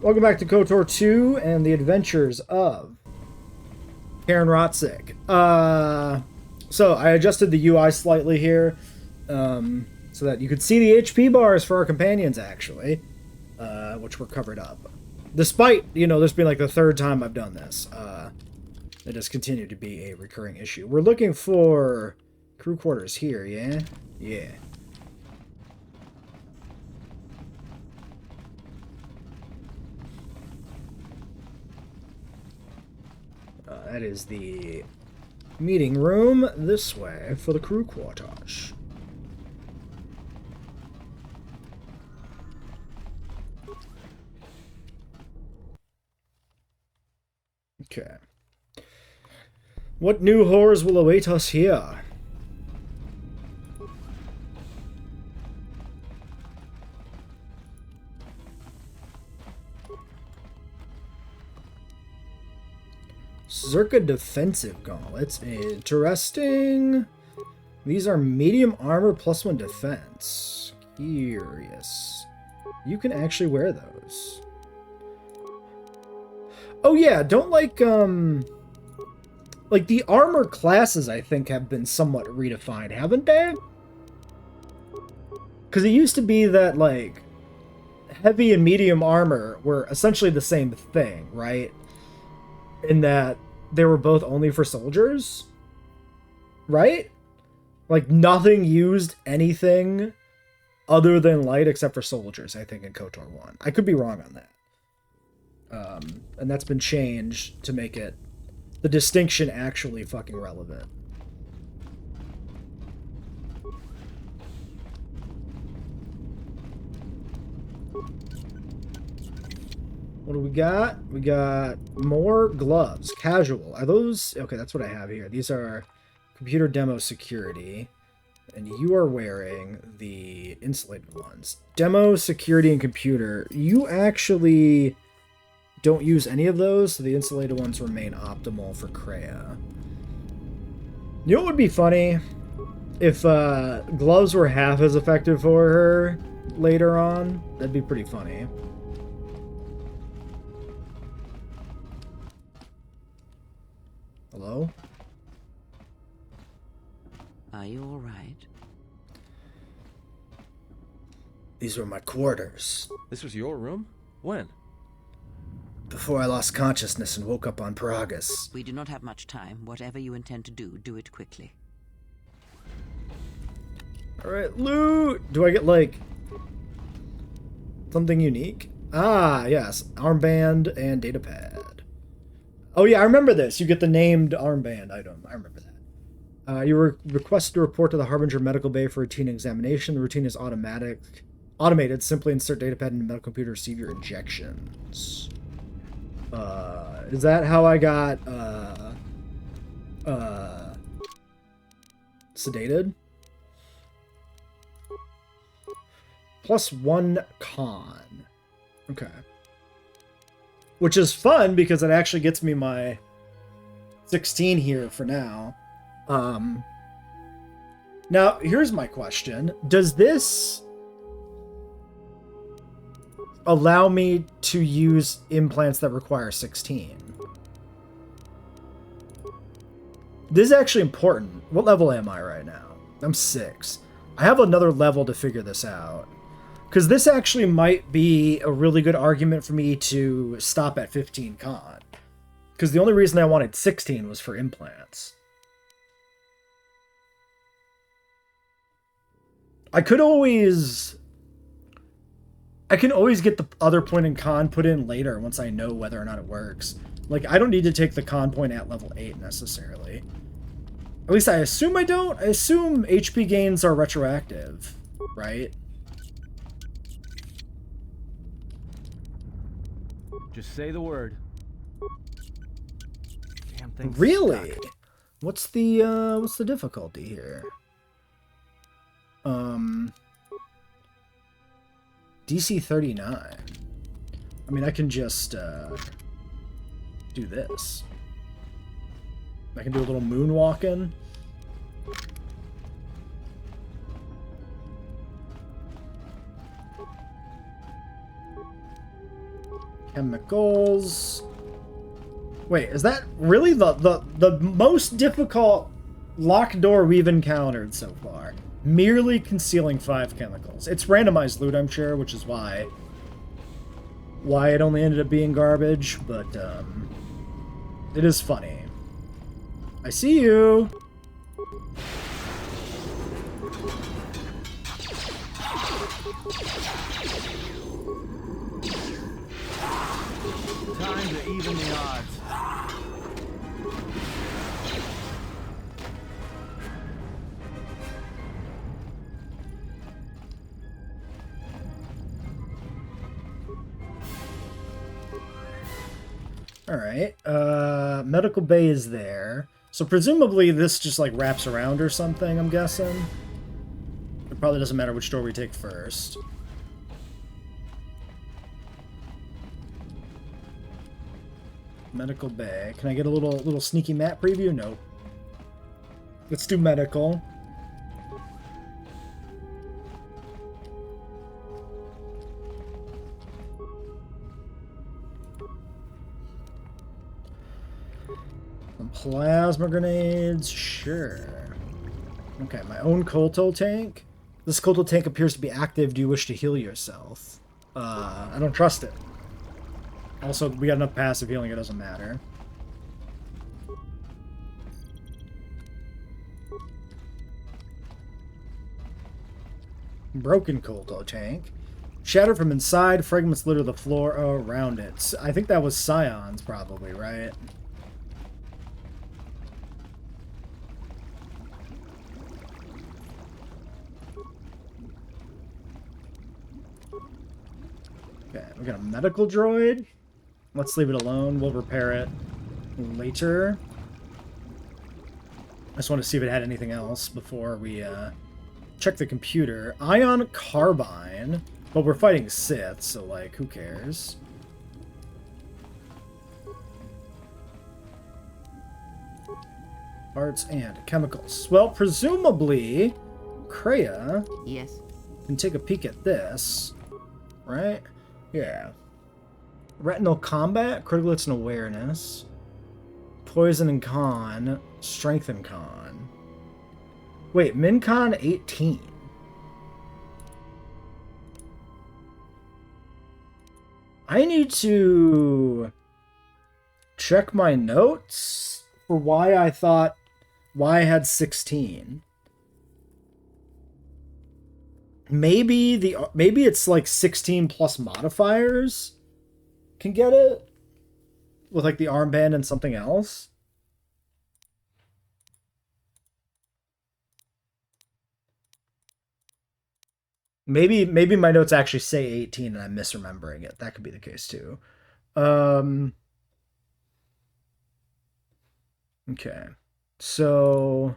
Welcome back to KOTOR 2 and the adventures of Karen Rotzik. So I adjusted the UI slightly here, so that you could see the HP bars for our companions, actually, which were covered up. Despite, this being like the third time I've done this, it has continued to be a recurring issue. We're looking for crew quarters here, yeah? Yeah. That is the meeting room this way for the crew quarters. Okay. What new horrors will await us here? Zerka defensive gauntlets. Interesting. These are medium armor +1 defense. Curious. You can actually wear those. Oh yeah, don't like the armor classes I think have been somewhat redefined, haven't they? Because it used to be that like heavy and medium armor were essentially the same thing, right? In that they were both only for soldiers, right? Like nothing used anything other than light except for soldiers, I think, in KOTOR 1. I could be wrong on that. And that's been changed to make it the distinction actually fucking relevant. What do we got? We got more gloves. Casual. Are those... Okay, that's what I have here. These are computer demo security. And you are wearing the insulated ones. Demo, security, and computer. You actually don't use any of those, so the insulated ones remain optimal for Kreia. You know what would be funny? If gloves were half as effective for her later on. That'd be pretty funny. Hello? Are you all right? These were my quarters. This was your room? When? Before I lost consciousness and woke up on Paragus. We do not have much time. Whatever you intend to do, do it quickly. Alright, loot! Do I get, like, something unique? Ah, yes. Armband and datapad. Oh yeah, I remember this. You get the named armband item. I remember that. You were requested to report to the Harbinger Medical Bay for routine examination. The routine is automated. Simply insert datapad into the medical computer to receive your injections. Is that how I got sedated? +1 con. Okay. Which is fun because it actually gets me my 16 here for now. Now, here's my question. Does this allow me to use implants that require 16? This is actually important. What level am I right now? I'm 6. I have another level to figure this out. Because this actually might be a really good argument for me to stop at 15 con. Because the only reason I wanted 16 was for implants. I can always get the other point in con put in later once I know whether or not it works. Like, I don't need to take the con point at level 8 necessarily. At least I assume I don't. I assume HP gains are retroactive, right? Just say the word. Damn thing's Really? stuck. What's the difficulty here? DC 39. I mean, I can just do this. I can do a little moonwalking. Chemicals. Wait, is that really the most difficult locked door we've encountered so far? Merely concealing 5 chemicals. It's randomized loot, I'm sure, which is why it only ended up being garbage, but it is funny. I see you. Time to even the odds. Alright, medical bay is there. So presumably this just like wraps around or something, I'm guessing. It probably doesn't matter which door we take first. Medical bay. Can I get a little sneaky map preview? Nope. Let's do medical. Some plasma grenades, sure. Okay, my own Kolto tank. This Kolto tank appears to be active. Do you wish to heal yourself? I don't trust it. Also, we got enough passive healing, it doesn't matter. Broken Kolto tank. Shattered from inside, fragments litter the floor around it. I think that was Scions, probably, right? Okay, we got a medical droid. Let's leave it alone. We'll repair it later. I just want to see if it had anything else before we check the computer. Ion carbine. But we're fighting Sith, so, like, who cares? Parts and chemicals. Well, presumably, Kreia Yes. can take a peek at this, right? Yeah. Retinal combat, critical hits and awareness. Poison and con, strength and con. Wait, Min-Con 18. I need to check my notes for why I had 16. Maybe it's like 16 plus modifiers can get it with like the armband and something else. Maybe my notes actually say 18 and I'm misremembering it. That could be the case too. Okay. So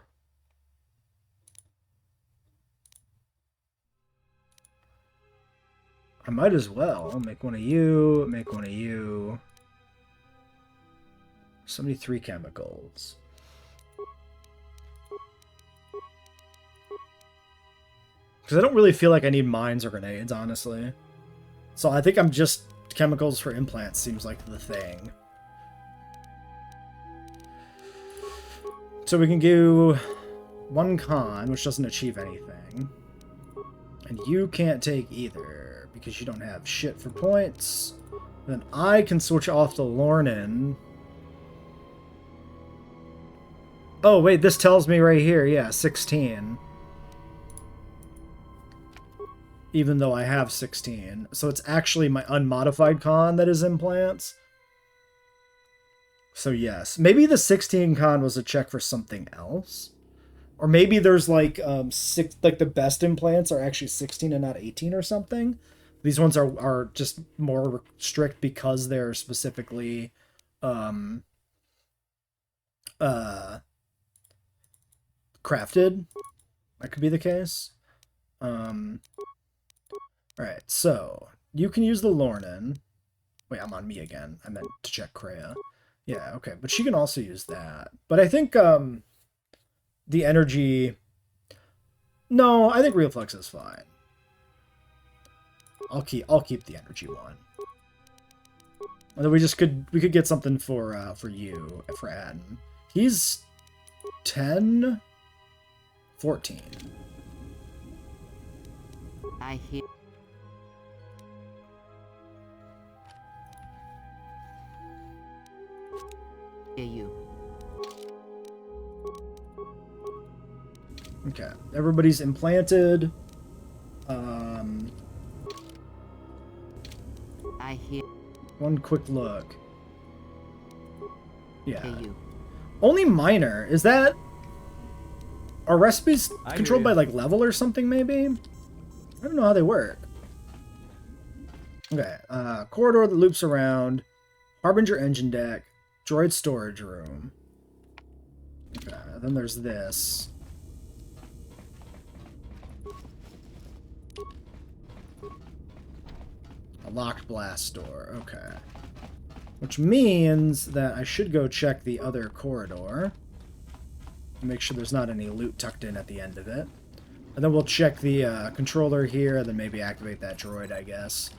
I might as well make one of you, make one of you. 73 chemicals. Because I don't really feel like I need mines or grenades, honestly. So I think I'm just chemicals for implants seems like the thing. So we can do one con, which doesn't achieve anything. And you can't take either, because you don't have shit for points. Then I can switch off the Lornan. Oh, wait, this tells me right here, yeah, 16. Even though I have 16. So it's actually my unmodified con that is implants. So yes. Maybe the 16 con was a check for something else. Or maybe there's like like the best implants are actually 16 and not 18 or something. These ones are just more strict because they're specifically crafted. That could be the case. Alright, so you can use the Lornan. Wait, I'm on me again. I meant to check Kreia. Yeah, okay, but she can also use that. But I think the energy... No, I think Reflex is fine. I'll keep the energy one. And then we could get something for you, for Adam. He's 10, 14. I hear you. Okay, everybody's implanted. I hear One quick look. Yeah. you. Only minor. Is that... Are recipes I hear controlled by, you. like, level or something, maybe? I don't know how they work. Okay, corridor that loops around. Harbinger engine deck. Droid storage room. Okay, then there's this. A locked blast door. Okay. Which means that I should go check the other corridor. Make sure there's not any loot tucked in at the end of it. And then we'll check the controller here, and then maybe activate that droid, I guess.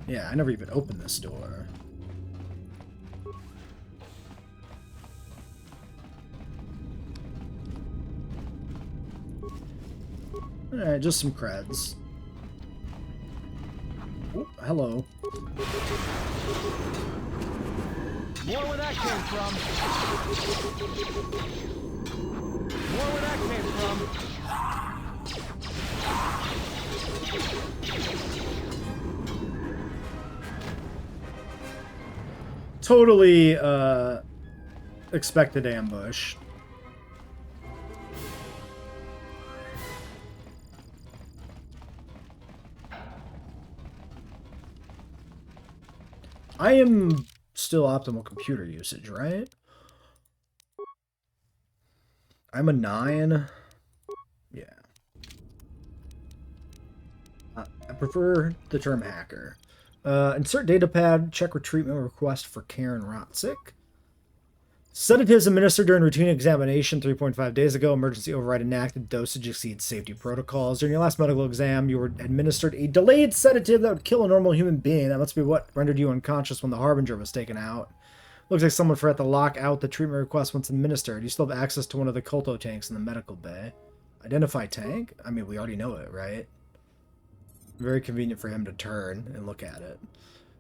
Yeah, I never even opened this door. Alright, just some creds. Oh, hello. More where that came from. More where that came from. Totally, expected ambush. I am still optimal computer usage, right? I'm a 9. Yeah. I prefer the term hacker. Insert datapad, check retreatment request for Karen Rotzik. Sedatives administered during routine examination 3.5 days ago. Emergency override enacted. Dosage exceeds safety protocols. During your last medical exam, you were administered a delayed sedative that would kill a normal human being. That must be what rendered you unconscious when the Harbinger was taken out. Looks like someone forgot to lock out the treatment request once administered. You still have access to one of the Kolto tanks in the medical bay. Identify tank? I mean, we already know it, right? Very convenient for him to turn and look at it.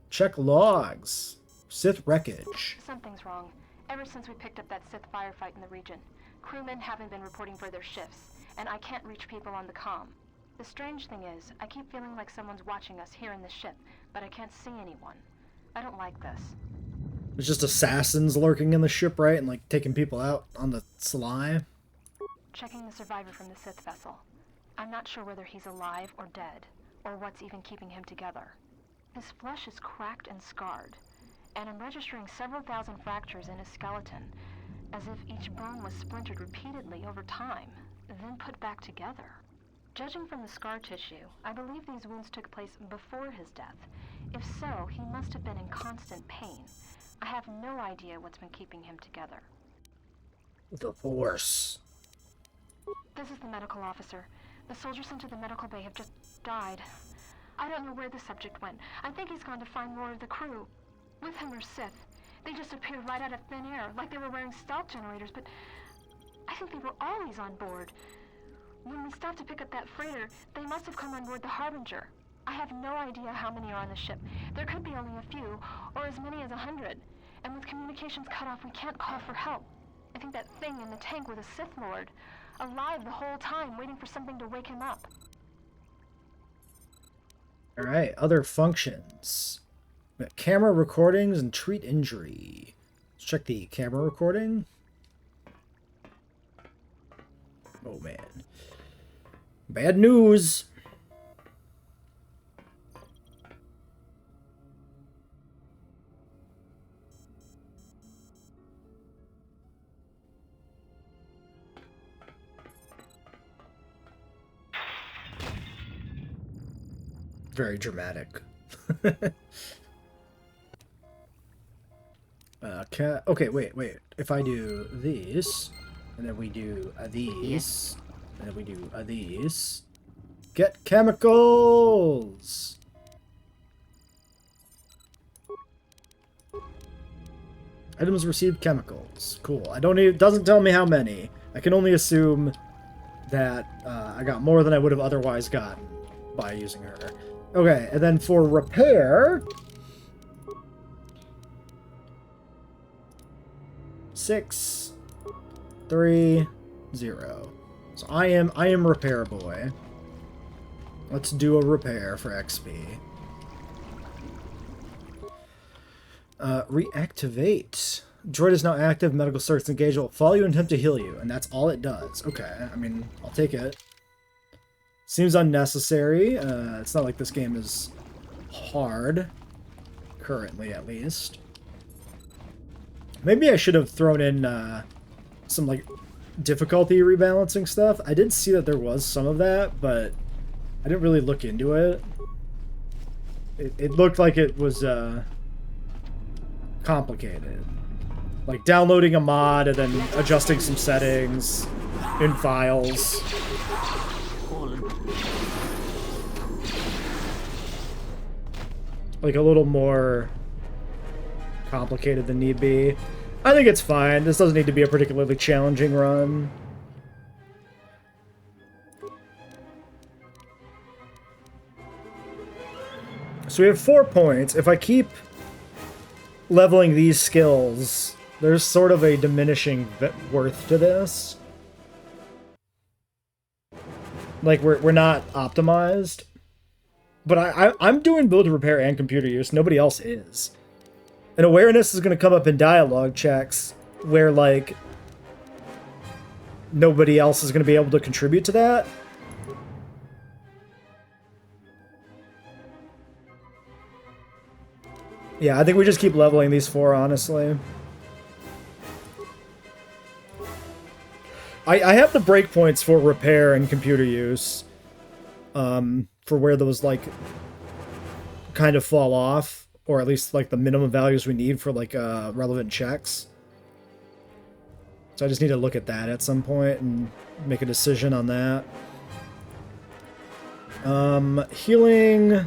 Check logs. Sith wreckage. Something's wrong. Ever since we picked up that Sith firefight in the region, crewmen haven't been reporting for their shifts, and I can't reach people on the comm. The strange thing is, I keep feeling like someone's watching us here in the ship, but I can't see anyone. I don't like this. There's just assassins lurking in the ship, right? And, like, taking people out on the sly. Checking the survivor from the Sith vessel. I'm not sure whether he's alive or dead, or what's even keeping him together. His flesh is cracked and scarred, and I'm registering several thousand fractures in his skeleton, as if each bone was splintered repeatedly over time, then put back together. Judging from the scar tissue, I believe these wounds took place before his death. If so, he must have been in constant pain. I have no idea what's been keeping him together. The Force. This is the medical officer. The soldiers sent to the medical bay have just died. I don't know where the subject went. I think he's gone to find more of the crew. With him are Sith. They just appeared right out of thin air, like they were wearing stealth generators, but I think they were always on board. When we stopped to pick up that freighter, they must have come on board the Harbinger. I have no idea how many are on the ship. There could be only a few, or as many as 100. And with communications cut off, we can't call for help. I think that thing in the tank was a Sith Lord, alive the whole time, waiting for something to wake him up. Alright, other functions. We got camera recordings and treat injury. Let's check the camera recording. Oh man. Bad news! Very dramatic. Okay, wait. If I do these, and then we do these, and then we do these, Get chemicals! Items received chemicals. Cool. I don't even, doesn't tell me how many. I can only assume that I got more than I would have otherwise gotten by using her. Okay, and then for repair... 6, 3, 0. So I am repair boy. Let's do a repair for XP. Reactivate. Droid is now active. Medical circuits engaged. Will follow you and attempt to heal you, and that's all it does. Okay, I mean, I'll take it. Seems unnecessary. It's not like this game is hard. Currently, at least. Maybe I should have thrown in some, like, difficulty rebalancing stuff. I did see that there was some of that, but I didn't really look into it. It looked like it was complicated. Like downloading a mod and then adjusting some settings in files. Like a little more complicated than need be. I think it's fine. This doesn't need to be a particularly challenging run. So we have 4 points. If I keep leveling these skills, there's sort of a diminishing worth to this. Like, we're not optimized. But I'm doing build, repair, and computer use. Nobody else is. And awareness is going to come up in dialogue checks where, like, nobody else is going to be able to contribute to that. Yeah, I think we just keep leveling these 4, honestly. I have the breakpoints for repair and computer use. For where those, like, kind of fall off. Or at least, like, the minimum values we need for, like, relevant checks. So I just need to look at that at some point and make a decision on that. Healing...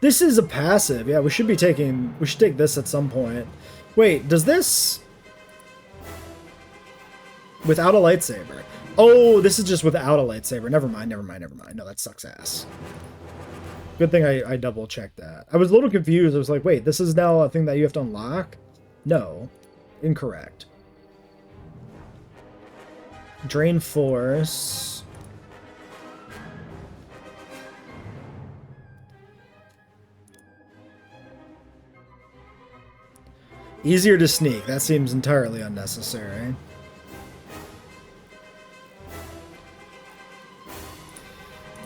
This is a passive. Yeah, we should take this at some point. Wait, does this... Without a lightsaber. Oh, this is just without a lightsaber. Never mind. No, that sucks ass. Good thing I double checked that. I was a little confused. I was like, wait, this is now a thing that you have to unlock? No. Incorrect. Drain force. Easier to sneak. That seems entirely unnecessary.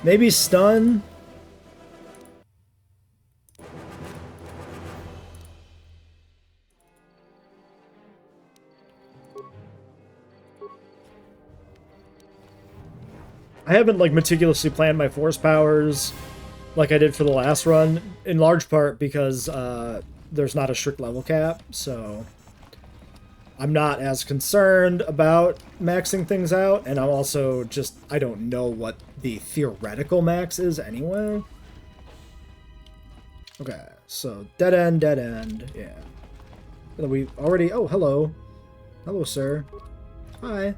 Maybe stun? I haven't, like, meticulously planned my force powers like I did for the last run, in large part because there's not a strict level cap, so I'm not as concerned about maxing things out, and I'm also just, I don't know what the theoretical max is anyway. Okay, so dead end, yeah. We already, oh, hello. Hello, sir. Hi.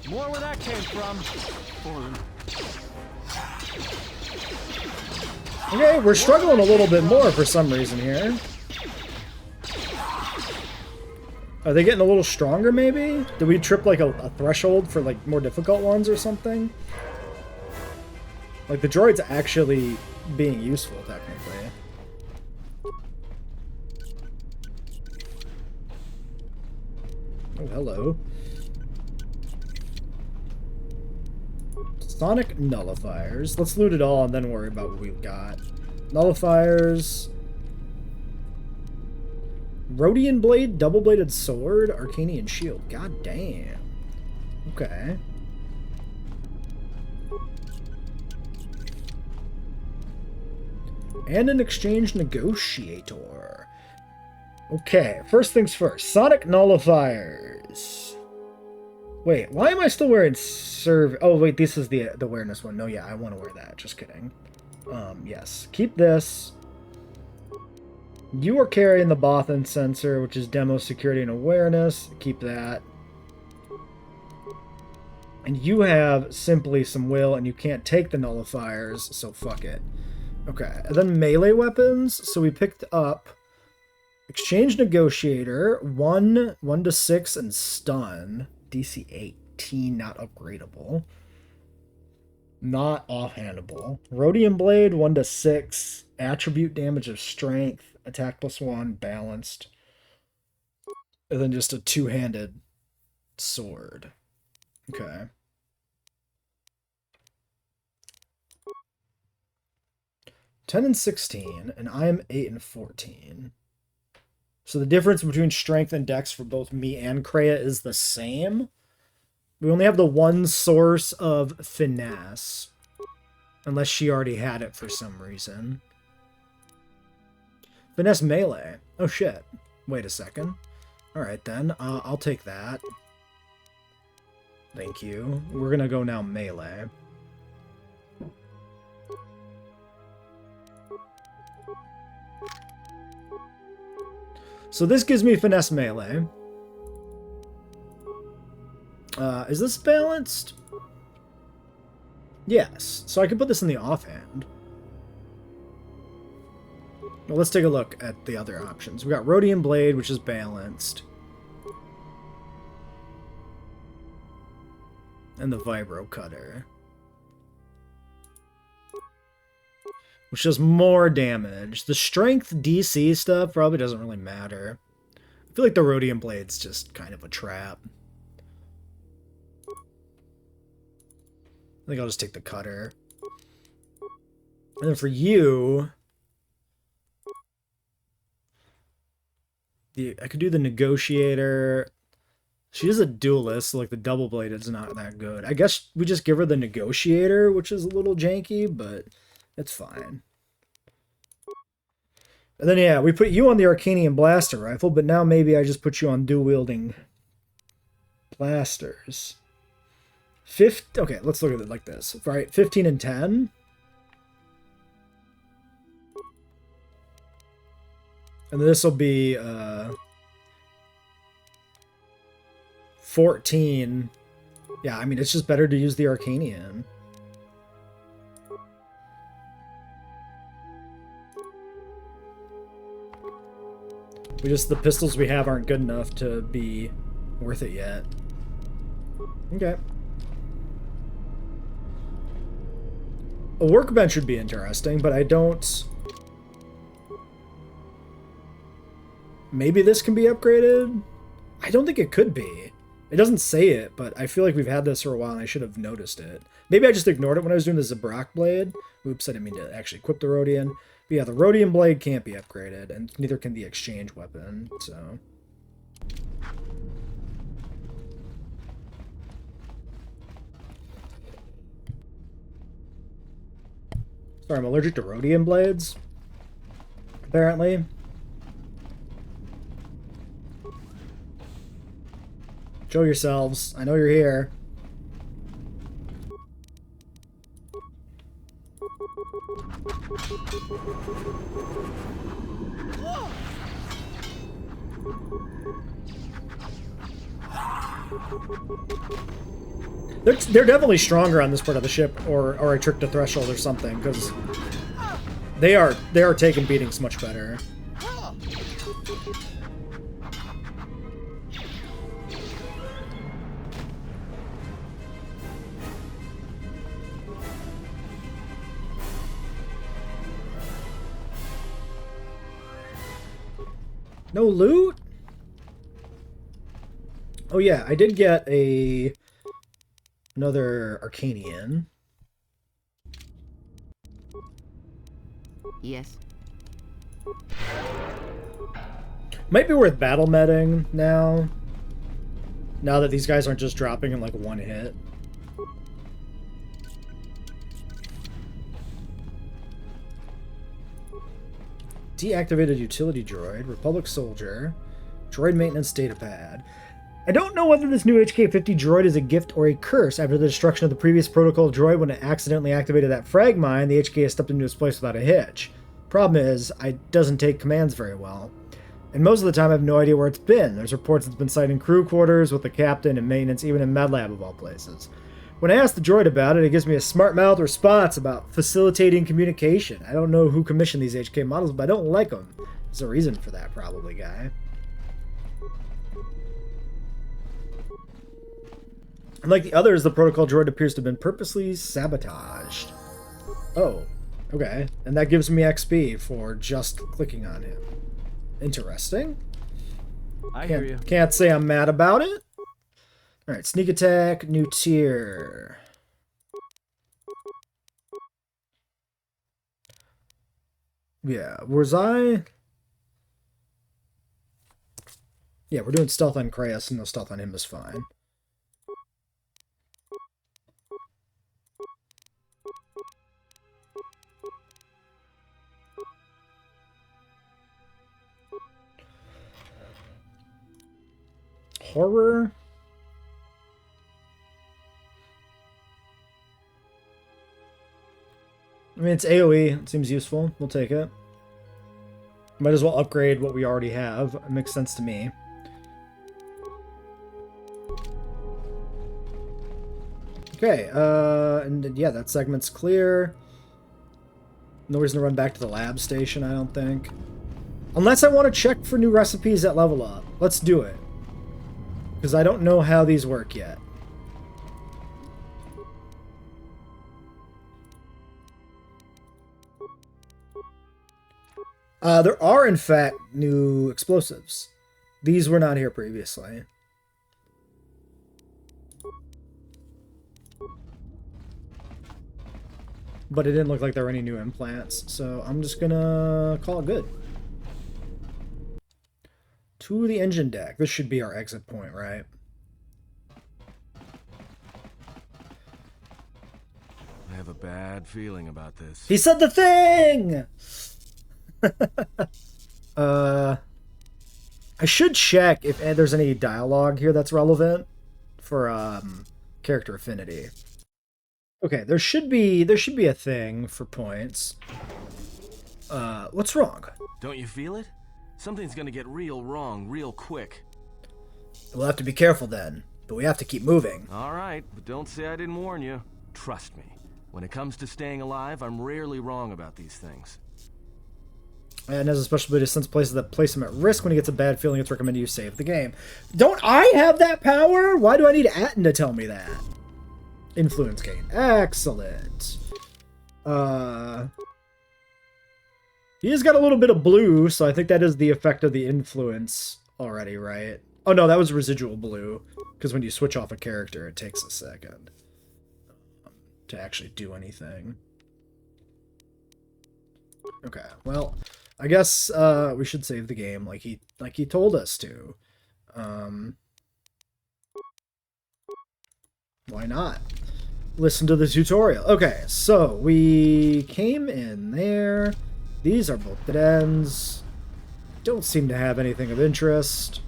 More where that came from. Okay, we're struggling a little bit more for some reason here. Are they getting a little stronger, maybe? Did we trip, like, a threshold for, like, more difficult ones or something? Like, the droid's actually being useful, technically. Oh, hello. Sonic nullifiers. Let's loot it all and then worry about what we've got. Nullifiers. Rhodian blade, double-bladed sword, Arcanian shield. God damn. Okay. And an exchange negotiator. Okay, first things first. Sonic nullifiers. Wait, why am I still wearing serve? Oh, wait, this is the awareness one. No, yeah, I want to wear that. Just kidding. Yes. Keep this. You are carrying the Bothan sensor, which is demo security and awareness. Keep that. And you have simply some will, and you can't take the nullifiers, so fuck it. Okay, and then melee weapons. So we picked up exchange negotiator, 1 to 6, and stun. DC 18, not upgradable. Not offhandable. Rhodium blade, 1 to 6. Attribute damage of strength. Attack +1, balanced. And then just a two-handed sword. Okay. $10 and 16, and I'm 8 and 14. So the difference between strength and dex for both me and Kreia is the same. We only have the one source of finesse. Unless she already had it for some reason. Finesse melee. Oh shit. Wait a second. Alright then, I'll take that. Thank you. We're gonna go now melee. So this gives me finesse melee. Is this balanced? Yes. So I can put this in the offhand. Well, let's take a look at the other options. We got Rhodium Blade, which is balanced. And the Vibro Cutter, which does more damage. The strength DC stuff probably doesn't really matter. I feel like the Rhodium Blade's just kind of a trap. I think I'll just take the cutter. And then for you, I could do the negotiator. She is a duelist, so like the double bladed's not that good. I guess we just give her the negotiator, which is a little janky, but it's fine. And then yeah, we put you on the Arcanian blaster rifle, but now maybe I just put you on dual wielding blasters. Okay, let's look at it like this. Right, 15 and 10. And this will be 14. Yeah, I mean, it's just better to use the Arcanian. The pistols we have aren't good enough to be worth it yet. Okay. A workbench would be interesting, but I don't... Maybe this can be upgraded? I don't think it could be. It doesn't say it, but I feel like we've had this for a while and I should have noticed it. Maybe I just ignored it when I was doing the Zabrak blade. Oops, I didn't mean to actually equip the Rhodium. But yeah, the Rhodium blade can't be upgraded, and neither can the exchange weapon, so... Sorry, I'm allergic to Rhodium blades, apparently. Show yourselves. I know you're here. They're definitely stronger on this part of the ship, or I tricked a threshold or something, because they are taking beatings much better. No loot? Oh yeah, I did get another Arcanian. Yes. Might be worth battle meting now. Now that these guys aren't just dropping in like one hit. Deactivated utility droid, Republic soldier, droid maintenance datapad. I don't know whether this new HK-50 droid is a gift or a curse. After the destruction of the previous protocol droid, when it accidentally activated that frag mine, the HK has stepped into its place without a hitch. Problem is, it doesn't take commands very well. And most of the time I have no idea where it's been. There's reports it's been sighted in crew quarters, with the captain and maintenance, even in MedLab of all places. When I ask the droid about it, it gives me a smart-mouthed response about facilitating communication. I don't know who commissioned these HK models, but I don't like them. There's a reason for that, probably, guy. Unlike the others, the protocol droid appears to have been purposely sabotaged. Oh, okay. And that gives me XP for just clicking on him. Interesting. I hear you. Can't say I'm mad about it. Alright, sneak attack, new tier. Yeah, was I... Yeah, we're doing stealth on Kreus, and the stealth on him is fine. Horror? I mean, it's AoE. It seems useful. We'll take it. Might as well upgrade what we already have. It makes sense to me. Okay, and yeah, that segment's clear. No reason to run back to the lab station, I don't think. Unless I want to check for new recipes at Level Up. Let's do it. Because I don't know how these work yet. There are, in fact, new explosives. These were not here previously. But it didn't look like there were any new implants, so I'm just gonna call it good. To the engine deck. This should be our exit point, right? I have a bad feeling about this. He said the thing! I should check if there's any dialogue here that's relevant for character affinity. Okay, there should be a thing for points. What's wrong? Don't you feel it? Something's gonna get real wrong real quick. We'll have to be careful then, but we have to keep moving. All right, but don't say I didn't warn you. Trust me, when it comes to staying alive, I'm rarely wrong about these things. And has a special ability to sense places that place him at risk. When he gets a bad feeling, it's recommended you save the game. Don't I have that power? Why do I need Atten to tell me that? Influence gain. Excellent. He has got a little bit of blue, so I think that is the effect of the influence already, right? Oh no, that was residual blue. Because when you switch off a character, it takes a second to actually do anything. Okay, well, I guess we should save the game like he told us to. Why not? Listen to the tutorial. Okay, so we came in there. These are both dead ends. Don't seem to have anything of interest.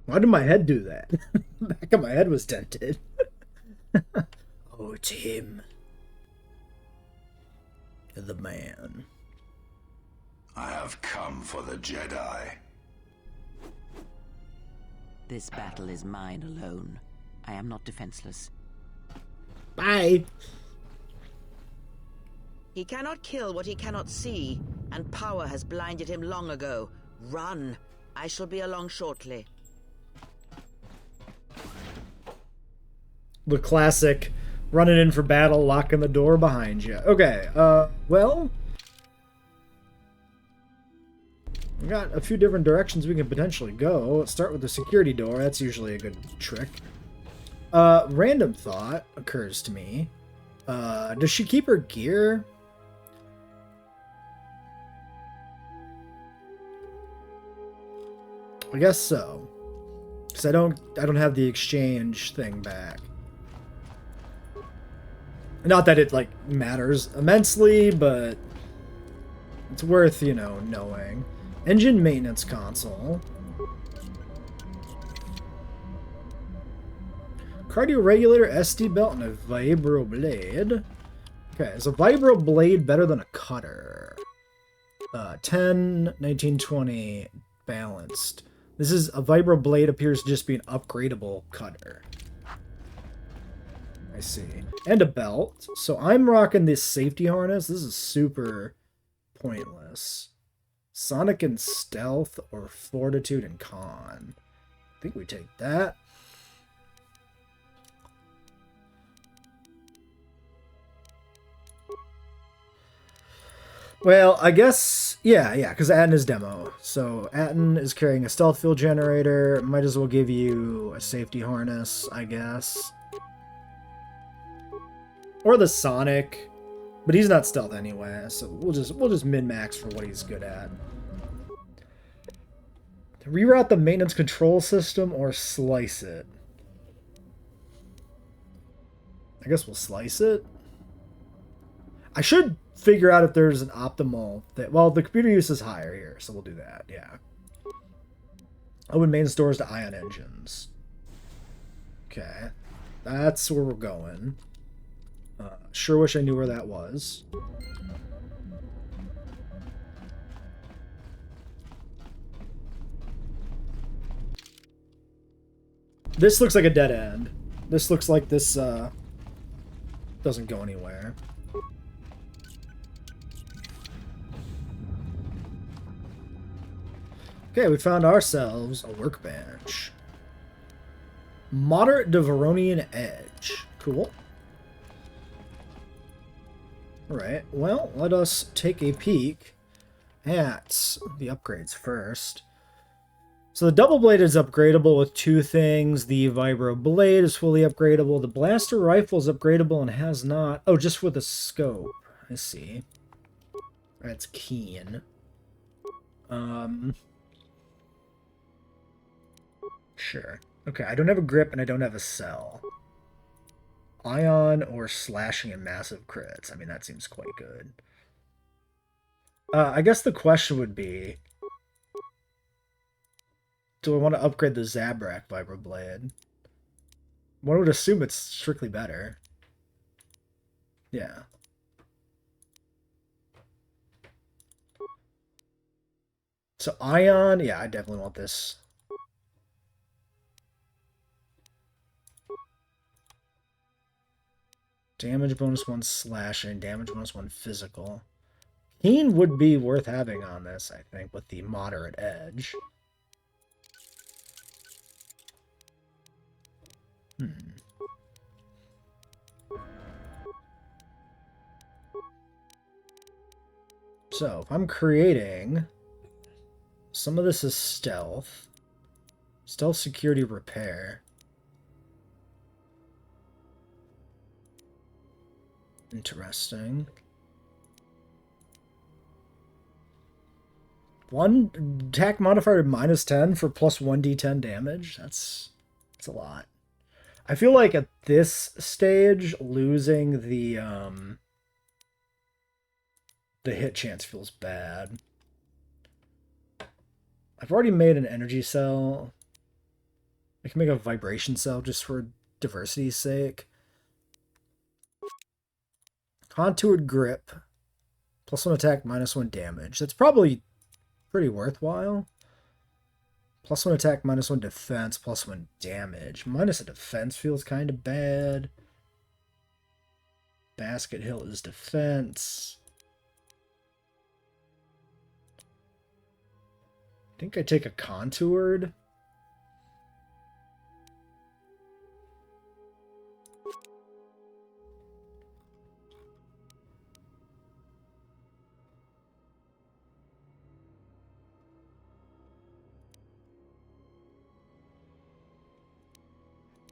Why did my head do that? The back of my head was dented. Oh, it's him. The man. I have come for the Jedi. This battle is mine alone. I am not defenseless. Bye. He cannot kill what he cannot see, and power has blinded him long ago. Run. I shall be along shortly. The classic running in for battle, locking the door behind you. Okay, well, we got a few different directions we can potentially go. Let's start with the security door. That's usually a good trick. Random thought occurs to me. Does she keep her gear? I guess so. Because I don't have the exchange thing back. Not that it, like, matters immensely, but it's worth, you know, knowing. Engine maintenance console. Cardio regulator, SD belt, and a vibro blade. Okay, is a vibro blade better than a cutter? 10, 19, 20, balanced. This is a vibro blade appears to just be an upgradable cutter. I see. And a belt. So I'm rocking this safety harness. This is super pointless. Sonic and stealth or fortitude and con. I think we take that. Well, I guess, yeah, because Atten is demo. So Atten is carrying a stealth fuel generator. Might as well give you a safety harness, I guess. Or the Sonic. But he's not stealth anyway, so we'll just min-max for what he's good at. Reroute the maintenance control system or slice it? I guess we'll slice it. I should figure out if there's an optimal that, well, the computer use is higher here, so we'll do that, yeah. Open main stores to ion engines. Okay. That's where we're going. Sure wish I knew where that was. This looks like a dead end. This looks like this doesn't go anywhere. Okay, we found ourselves a workbench. Moderate Deveronian Edge. Cool. Alright, well, let us take a peek at the upgrades first. So the double blade is upgradable with two things. The vibro blade is fully upgradable. The blaster rifle is upgradable and has not... Oh, just with the scope. I see. That's keen. Sure. Okay, I don't have a grip and I don't have a cell. Ion or slashing and massive crits. I mean, that seems quite good. I guess the question would be... Do I want to upgrade the Zabrak Vibroblade? One would assume it's strictly better. Yeah. So Ion, yeah, I definitely want this. Damage bonus 1 slashing, damage bonus 1 physical. Keen would be worth having on this, I think, with the moderate edge. So, if I'm creating... Some of this is stealth. Stealth security repair. Interesting. One attack modifier -10 for plus 1d10 damage. That's a lot. I feel like at this stage, losing the hit chance feels bad. I've already made an energy cell. I can make a vibration cell just for diversity's sake. Contoured grip. Plus 1 attack, -1 damage. That's probably pretty worthwhile. Plus 1 attack, -1 defense, plus 1 damage. Minus a defense feels kind of bad. Basket Hill is defense. I think I take a contoured.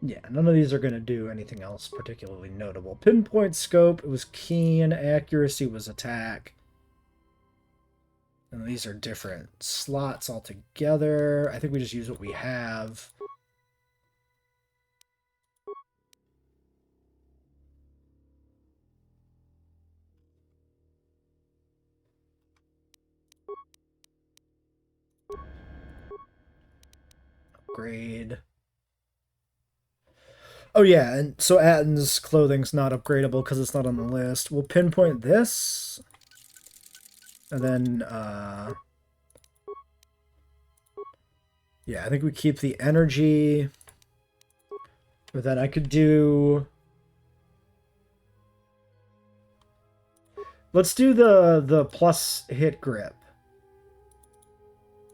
Yeah, none of these are going to do anything else particularly notable. Pinpoint scope, it was keen. Accuracy was attack. And these are different slots altogether. I think we just use what we have. Upgrade. Oh yeah, and so Atten's clothing's not upgradable because it's not on the list. We'll pinpoint this. And then, yeah, I think we keep the energy. But then I could do... Let's do the plus hit grip.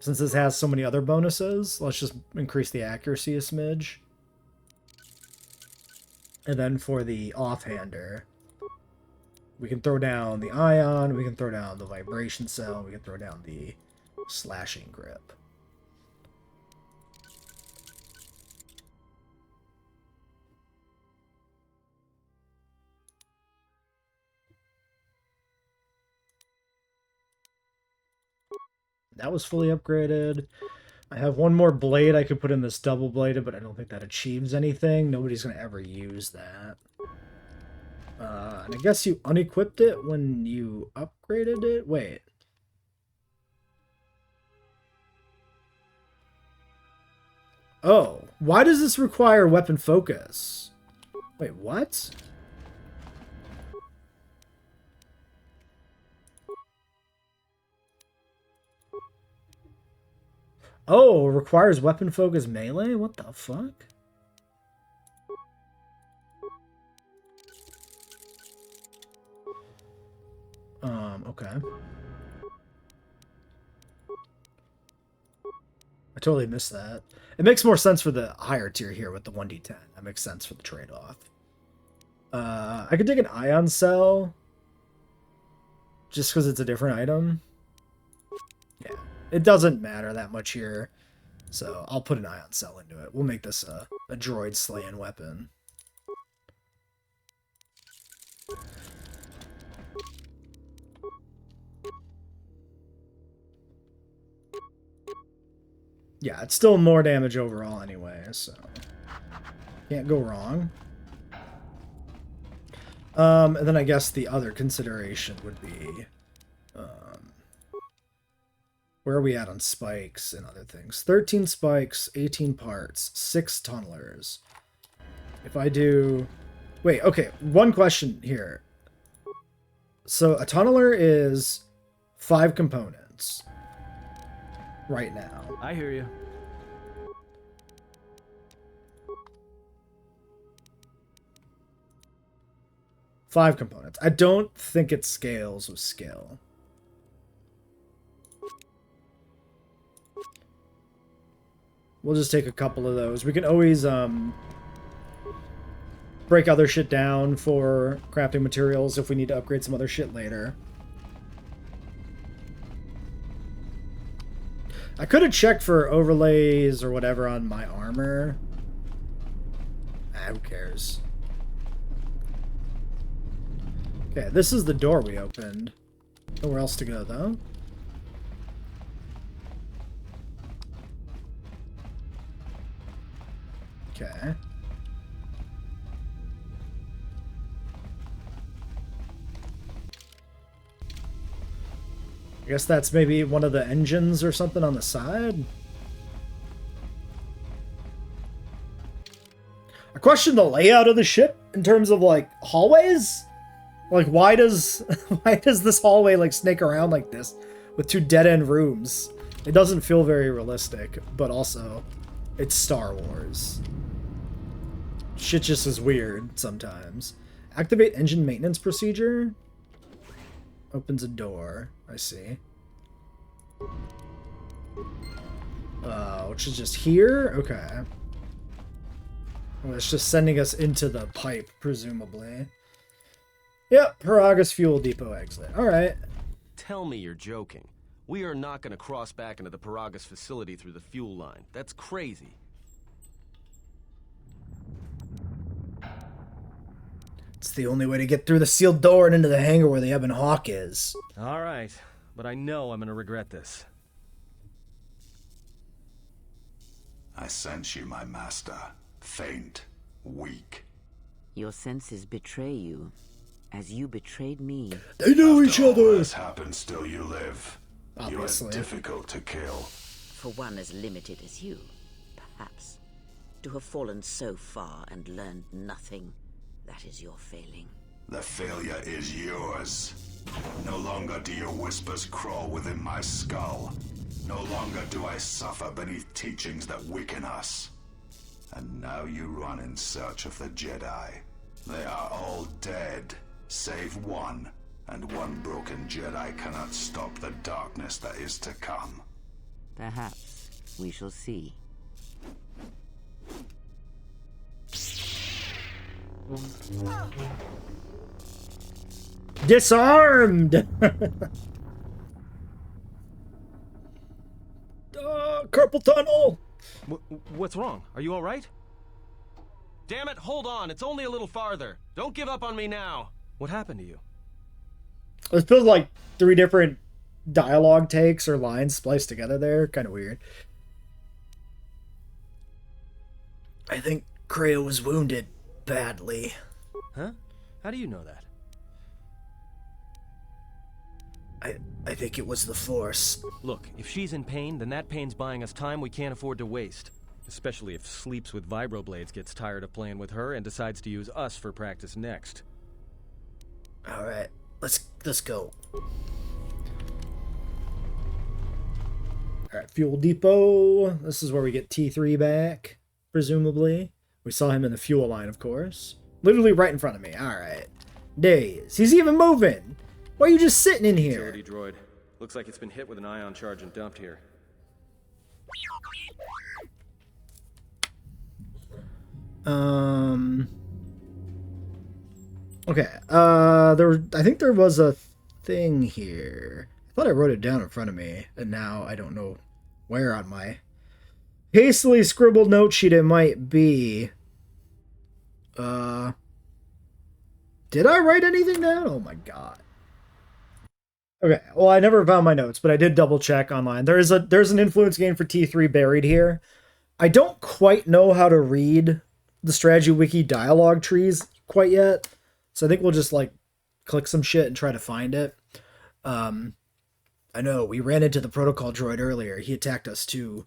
Since this has so many other bonuses, let's just increase the accuracy a smidge. And then for the offhander, we can throw down the ion, we can throw down the vibration cell, we can throw down the slashing grip. That was fully upgraded. I have one more blade I could put in this double bladed, but I don't think that achieves anything. Nobody's going to ever use that. And I guess you unequipped it when you upgraded it? Wait. Oh, why does this require weapon focus? Wait, what? Oh, requires weapon focus melee? What the fuck? Okay. I totally missed that. It makes more sense for the higher tier here with the 1d10. That makes sense for the trade-off. I could take an ion cell. Just because it's a different item. Yeah. It doesn't matter that much here. So I'll put an ion cell into it. We'll make this a droid slaying weapon. Yeah, it's still more damage overall anyway, so can't go wrong. And then I guess the other consideration would be, where are we at on spikes and other things? 13 spikes, 18 parts, 6 tunnelers. If I do... Wait, okay, one question here. So a tunneler is 5 components right now. I hear you. Five components. I don't think it scales with skill. We'll just take a couple of those. We can always break other shit down for crafting materials if we need to upgrade some other shit later. I could have checked for overlays or whatever on my armor. Who cares? Okay, this is the door we opened. Nowhere else to go, though. Okay. I guess that's maybe one of the engines or something on the side. I question the layout of the ship in terms of, like, hallways. Like, why does this hallway, like, snake around like this with 2 dead-end rooms? It doesn't feel very realistic, but also, it's Star Wars. Shit just is weird sometimes. Activate engine maintenance procedure. Opens a door. I see. Which is just here? Okay. Well, it's just sending us into the pipe, presumably. Yep, Paragus Fuel Depot exit. Alright. Tell me you're joking. We are not going to cross back into the Paragus facility through the fuel line. That's crazy. It's the only way to get through the sealed door and into the hangar where the Ebon Hawk is. All right, but I know I'm gonna regret this. I sense you, my master. Faint, weak. Your senses betray you, as you betrayed me. They know each After all other! this happened, still you live. Obviously. You are difficult to kill. For one as limited as you, perhaps. To have fallen so far and learned nothing, that is your failing. The failure is yours. No longer do your whispers crawl within my skull. No longer do I suffer beneath teachings that weaken us. And now you run in search of the Jedi. They are all dead, save one. And one broken Jedi cannot stop the darkness that is to come. Perhaps we shall see. Disarmed! Carpal tunnel! What's wrong? Are you all right? Damn it, hold on. It's only a little farther. Don't give up on me now. What happened to you? It feels like 3 different dialogue takes or lines spliced together there. Kind of weird. I think Creo was wounded badly. Huh? How do you know that? I think it was the Force. Look, if she's in pain, then that pain's buying us time we can't afford to waste. Especially if Sleeps with Vibroblades gets tired of playing with her and decides to use us for practice next. Alright, let's go. Alright, Fuel Depot. This is where we get T3 back, presumably. We saw him in the fuel line, of course. Literally right in front of me. Alright. There he is. He's even moving! Why are you just sitting in here? Utility droid. Looks like it's been hit with an ion charge and dumped here. Okay. I think there was a thing here. I thought I wrote it down in front of me, and now I don't know where on my hastily scribbled note sheet it might be. Did I write anything down? Oh my god. Okay, well, I never found my notes, but I did double check online. There's an influence gain for T3 buried here. I don't quite know how to read the strategy wiki dialogue trees quite yet, so I think we'll just like click some shit and try to find it. I know we ran into the protocol droid earlier. He attacked us too.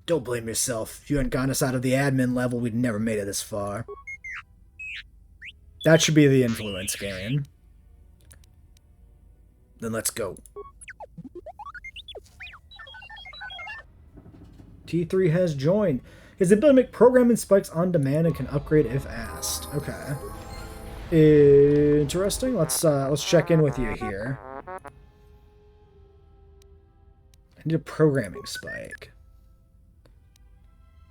Don't blame yourself. If you hadn't gotten us out of the admin level, we'd never made it this far. That should be the influence game. Then let's go. T3 has joined. His ability to make programming spikes on demand and can upgrade if asked. Okay. Interesting. Let's check in with you here. I need a programming spike.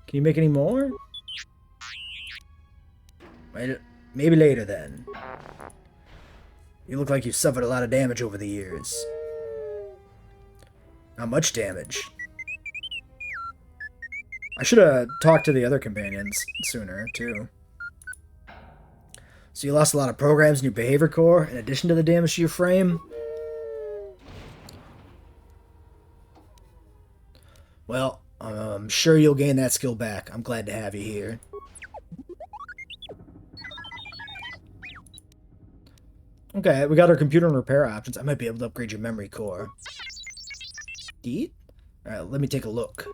Can you make any more? Wait. Maybe later, then. You look like you've suffered a lot of damage over the years. Not much damage. I should have talked to the other companions sooner, too. So you lost a lot of programs in your behavior core, in addition to the damage to your frame? Well, I'm sure you'll gain that skill back. I'm glad to have you here. Okay, we got our computer and repair options. I might be able to upgrade your memory core. Indeed? Alright, let me take a look.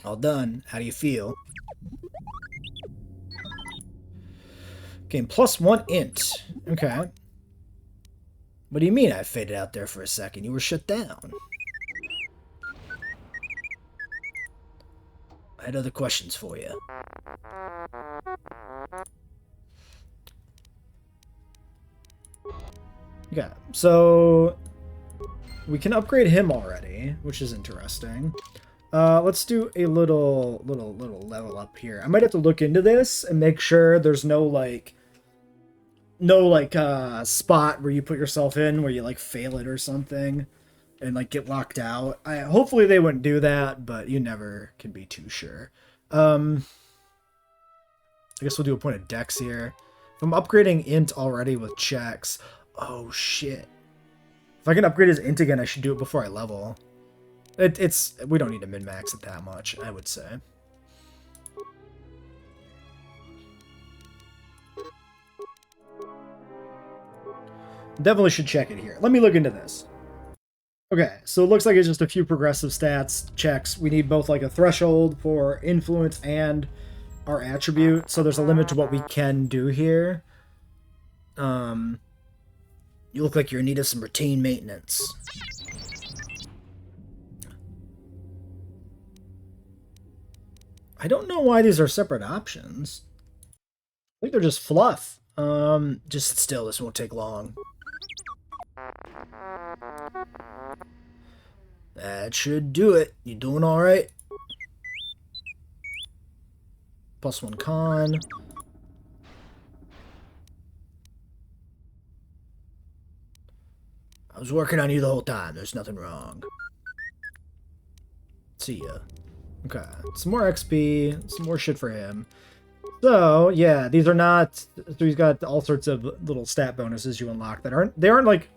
All done. How do you feel? Gain +1 int. Okay. What do you mean I faded out there for a second? You were shut down. I had other questions for you. Okay, so we can upgrade him already, which is interesting. Let's do a little level up here. I might have to look into this and make sure there's no, like, no like spot where you put yourself in where you like fail it or something and like get locked out. Hopefully they wouldn't do that, but you never can be too sure. I guess we'll do a point of dex here. If I'm upgrading int already with checks. Oh shit. If I can upgrade his int again, I should do it before I level. We don't need to min-max it that much, I would say. Definitely should check it here. Let me look into this. Okay, so it looks like it's just a few progressive stats checks. We need both like a threshold for influence and our attribute, so there's a limit to what we can do here. You look like you're in need of some routine maintenance. I don't know why these are separate options. I think they're just fluff. Just sit still, this won't take long. That should do it. You doing alright? +1 con. I was working on you the whole time. There's nothing wrong. See ya. Okay. Some more XP. Some more shit for him. So, yeah, these are not... So he's got all sorts of little stat bonuses you unlock that aren't... They aren't like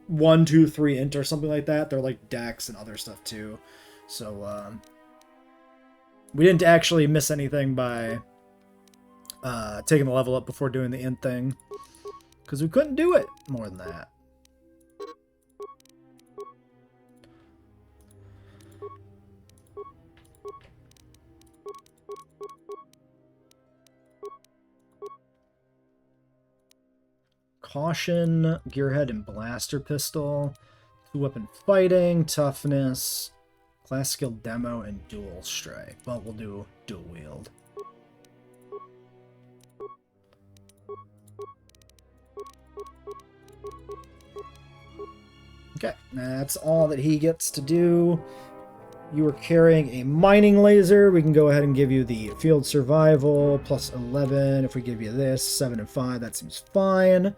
1, 2, 3 int or something like that. They're like dex and other stuff too. So, we didn't actually miss anything by taking the level up before doing the int thing. Because we couldn't do it more than that. Caution, gearhead, and blaster pistol. 2-weapon fighting, toughness, class skill demo, and dual strike. Well, we'll do dual wield. Okay, that's all that he gets to do. You are carrying a mining laser. We can go ahead and give you the field survival, +11. If we give you this, 7 and 5, that seems fine.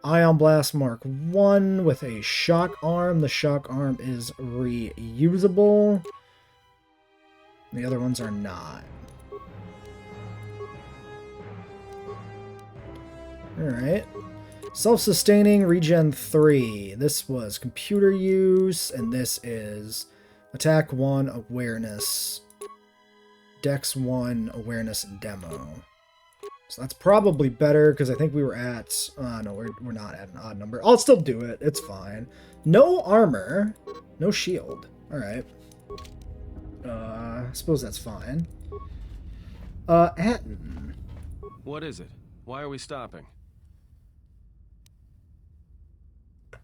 Ion Blast Mark 1 with a shock arm. The shock arm is reusable. The other ones are not. Alright. Self-sustaining, regen 3. This was computer use, and this is attack 1, awareness, dex 1, awareness, and demo. So that's probably better, because I think we were at... no, we're not at an odd number. I'll still do it. It's fine. No armor. No shield. Alright. I suppose that's fine. Atten. What is it? Why are we stopping?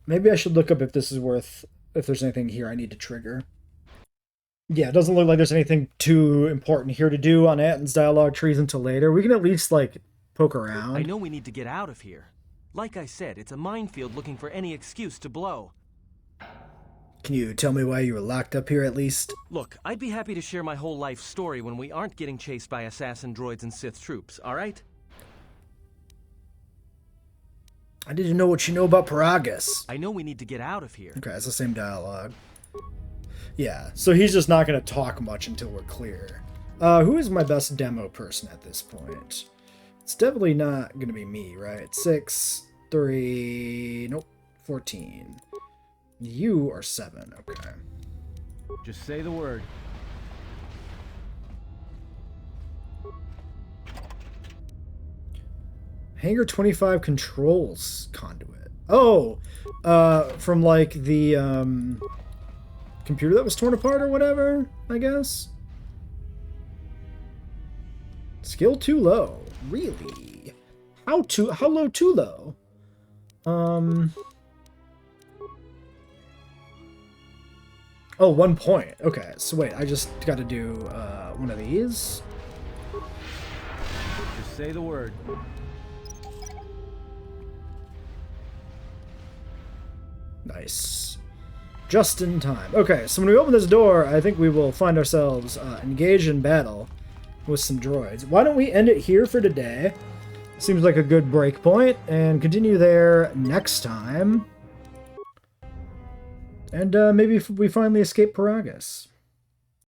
Maybe I should look up if this is worth... If there's anything here I need to trigger. Yeah, it doesn't look like there's anything too important here to do on Atten's dialogue trees until later. We can at least, like, poke around. I know we need to get out of here. Like I said, it's a minefield looking for any excuse to blow. Can you tell me why you were locked up here at least? Look, I'd be happy to share my whole life story when we aren't getting chased by assassin droids and Sith troops, alright? I didn't know what you know about Paragus. I know we need to get out of here. Okay, it's the same dialogue. Yeah, so he's just not going to talk much until we're clear. Who is my best demo person at this point? It's definitely not going to be me, right? 6, 3, nope, 14. You are 7, okay. Just say the word. Hangar 25 controls conduit. Oh, from like the computer that was torn apart or whatever, I guess. Skill too low. Really? How low too low? Oh, 1 point. Okay, so wait, I just got to do one of these. Just say the word. Nice. Just in time. Okay, so when we open this door, I think we will find ourselves engaged in battle with some droids. Why don't we end it here for today? Seems like a good break point, and continue there next time. And maybe we finally escape Paragus.